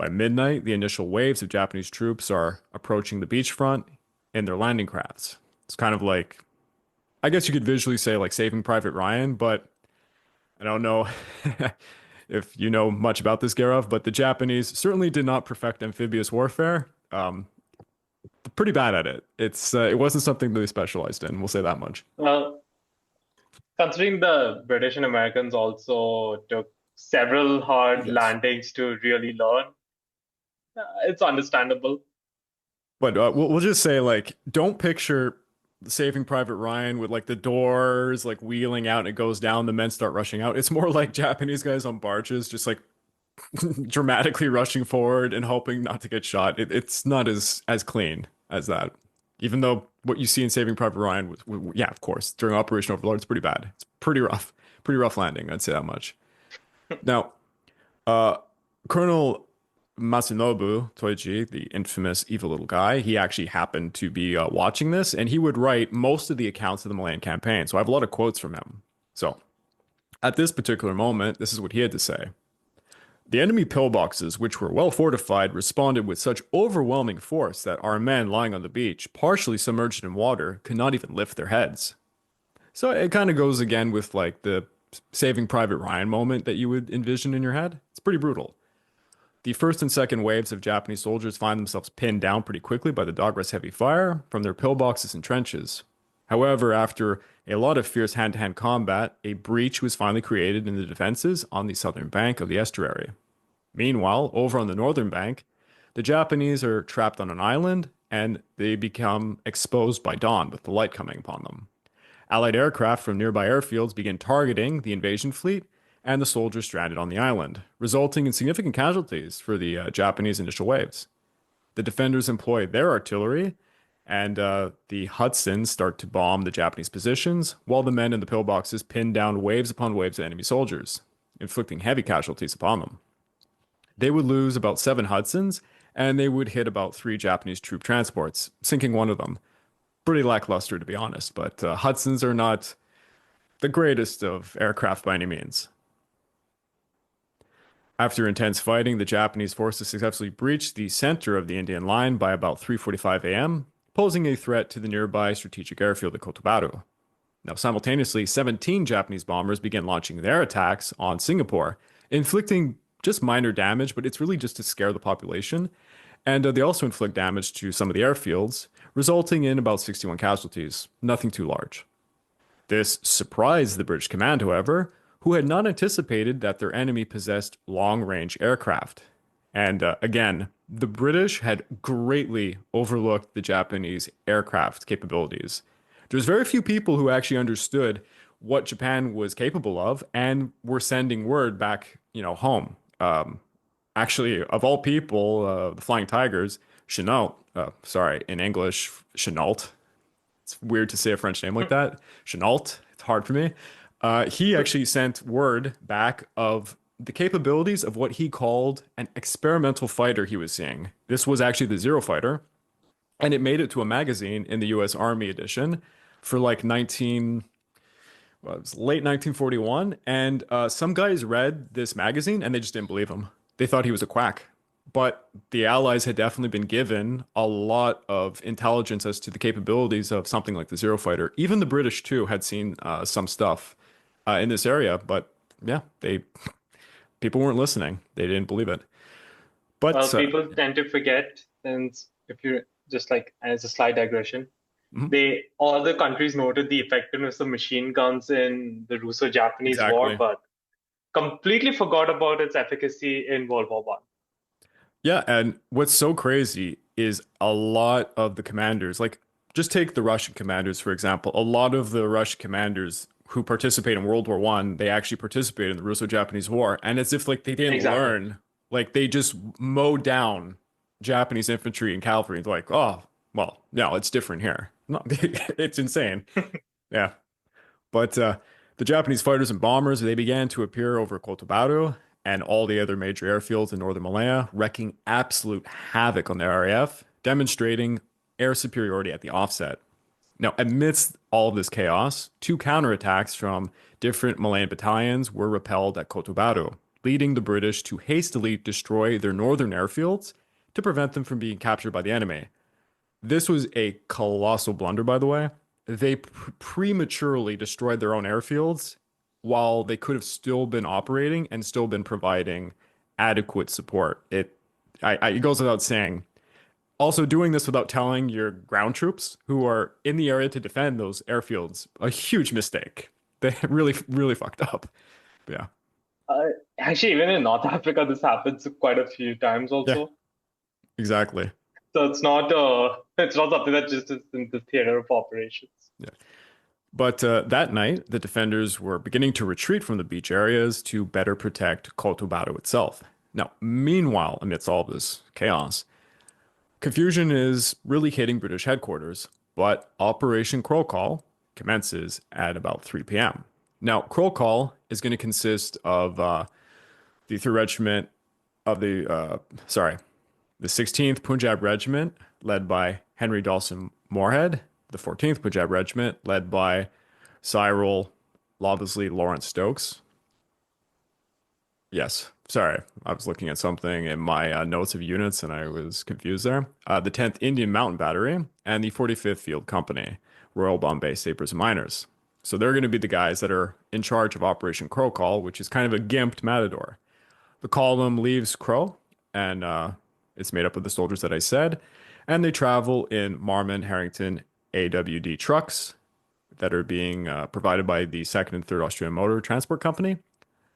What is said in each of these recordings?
By midnight, the initial waves of Japanese troops are approaching the beachfront in their landing crafts. It's kind of like, I guess you could visually say like Saving Private Ryan, but I don't know if you know much about this, Garov, but the Japanese certainly did not perfect amphibious warfare. Pretty bad at it. It wasn't something they specialized in. We'll say that much. Well, considering the British and Americans also took several hard Yes. landings to really learn, it's understandable. But we'll just say like don't picture Saving Private Ryan with like the doors like wheeling out and it goes down, the men start rushing out. It's more like Japanese guys on barges just like dramatically rushing forward and hoping not to get shot. It's not as clean as that. Even though what you see in Saving Private Ryan yeah, of course, during Operation Overlord, it's pretty bad. It's pretty rough landing. I'd say that much. Now, uh, Colonel Masanobu Toichi, the infamous evil little guy, he actually happened to be watching this, and he would write most of the accounts of the Malayan campaign. So I have a lot of quotes from him. So at this particular moment, this is what he had to say. The enemy pillboxes, which were well fortified, responded with such overwhelming force that our men lying on the beach, partially submerged in water, could not even lift their heads. So it kind of goes again with like the Saving Private Ryan moment that you would envision in your head. It's pretty brutal. The first and second waves of Japanese soldiers find themselves pinned down pretty quickly by the Dogras' heavy fire from their pillboxes and trenches. However, after a lot of fierce hand-to-hand combat, a breach was finally created in the defenses on the southern bank of the estuary. Meanwhile, over on the northern bank, the Japanese are trapped on an island and they become exposed by dawn with the light coming upon them. Allied aircraft from nearby airfields begin targeting the invasion fleet and the soldiers stranded on the island, resulting in significant casualties for the Japanese initial waves. The defenders employ their artillery, and the Hudsons start to bomb the Japanese positions, while the men in the pillboxes pin down waves upon waves of enemy soldiers, inflicting heavy casualties upon them. They would lose about 7 Hudsons, and they would hit about 3 Japanese troop transports, sinking one of them. Pretty lackluster, to be honest, but Hudsons are not the greatest of aircraft by any means. After intense fighting, the Japanese forces successfully breached the center of the Indian line by about 3:45 a.m., posing a threat to the nearby strategic airfield at Kotobaru. Now, simultaneously, 17 Japanese bombers began launching their attacks on Singapore, inflicting just minor damage, but it's really just to scare the population. And they also inflict damage to some of the airfields, resulting in about 61 casualties, nothing too large. This surprised the British command, however, who had not anticipated that their enemy possessed long-range aircraft. And again, the British had greatly overlooked the Japanese aircraft capabilities. There's very few people who actually understood what Japan was capable of and were sending word back, home. Actually, of all people, the Flying Tigers, Chenault, sorry, in English, Chenault. It's weird to say a French name like that. Chenault, it's hard for me. He actually sent word back of the capabilities of what he called an experimental fighter he was seeing. This was actually the Zero Fighter, and it made it to a magazine in the U.S. Army edition for like well, it was late 1941, and some guys read this magazine and they just didn't believe him. They thought he was a quack. But the Allies had definitely been given a lot of intelligence as to the capabilities of something like the Zero Fighter. Even the British, too, had seen some stuff in this area, but yeah, people weren't listening. They didn't believe it. But Well, people tend to forget, since if you just like as a slight digression, mhm, they all the countries noted the effectiveness of machine guns in the Russo-Japanese War, exactly. but completely forgot about its efficacy in World War One. Yeah, and what's so crazy is a lot of the commanders, like just take the Russian commanders, for example. A lot of the Russian commanders who participate in World War One, they actually participate in the Russo-Japanese War. And it's if like they didn't Exactly. learn, like they just mowed down Japanese infantry and cavalry. They're like, oh, well, no, it's different here. No, it's insane. Yeah. But the Japanese fighters and bombers, they began to appear over Kotobaru and all the other major airfields in northern Malaya, wreaking absolute havoc on the RAF, demonstrating air superiority at the offset. Now, amidst all of this chaos, 2 counterattacks from different Malayan battalions were repelled at Kotobaru. leading the British to hastily destroy their northern airfields to prevent them from being captured by the enemy. This was a colossal blunder, by the way. They prematurely destroyed their own airfields while they could have still been operating and still been providing adequate support. It goes without saying. Also, doing this without telling your ground troops who are in the area to defend those airfields, a huge mistake. They really, really fucked up. Yeah. Uh, Actually, even in North Africa, this happens quite a few times Yeah, also. exactly. So it's not something that just is in the theater of operations. Yeah. But that night, the defenders were beginning to retreat from the beach areas to better protect Cotobato itself. Now, meanwhile, amidst all this chaos, confusion is really hitting British headquarters, but Operation Crow Call commences at about 3 p.m. Now, Crow Call is going to consist of the 3rd Regiment of the 16th Punjab Regiment, led by Henry Dawson Moorhead, the 14th Punjab Regiment, led by Cyril Lovesley Lawrence Stokes. Yes, sorry, I was looking at something in my notes of units and I was confused there. The 10th Indian Mountain Battery and the 45th Field Company, Royal Bombay Sapers and Miners. So they're going to be the guys that are in charge of Operation Crow Call, which is kind of a gimped matador. The column leaves Crow, and it's made up of the soldiers that I said, and they travel in Marmon Harrington AWD trucks that are being provided by the 2nd and 3rd Australian Motor Transport Company,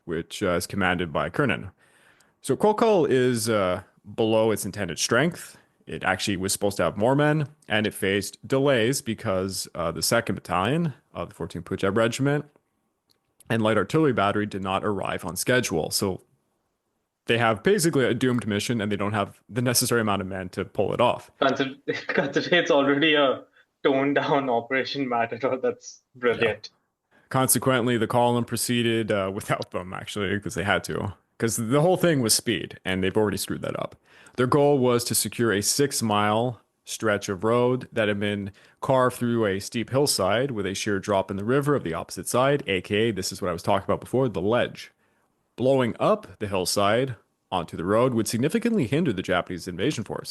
which is commanded by Kernan. So Crow Call is below its intended strength. It actually was supposed to have more men, and it faced delays because the 2nd Battalion of the 14th Punjab Regiment and Light Artillery Battery did not arrive on schedule. So they have basically a doomed mission, and they don't have the necessary amount of men to pull it off. Considering it's already a toned down Operation Matador, that's Yeah. brilliant. Consequently, the column proceeded without them, actually, because they had to. Because the whole thing was speed, and they've already screwed that up. Their goal was to secure a 6-mile stretch of road that had been carved through a steep hillside with a sheer drop in the river of the opposite side, aka, this is what I was talking about before, the ledge. Blowing up the hillside onto the road would significantly hinder the Japanese invasion force.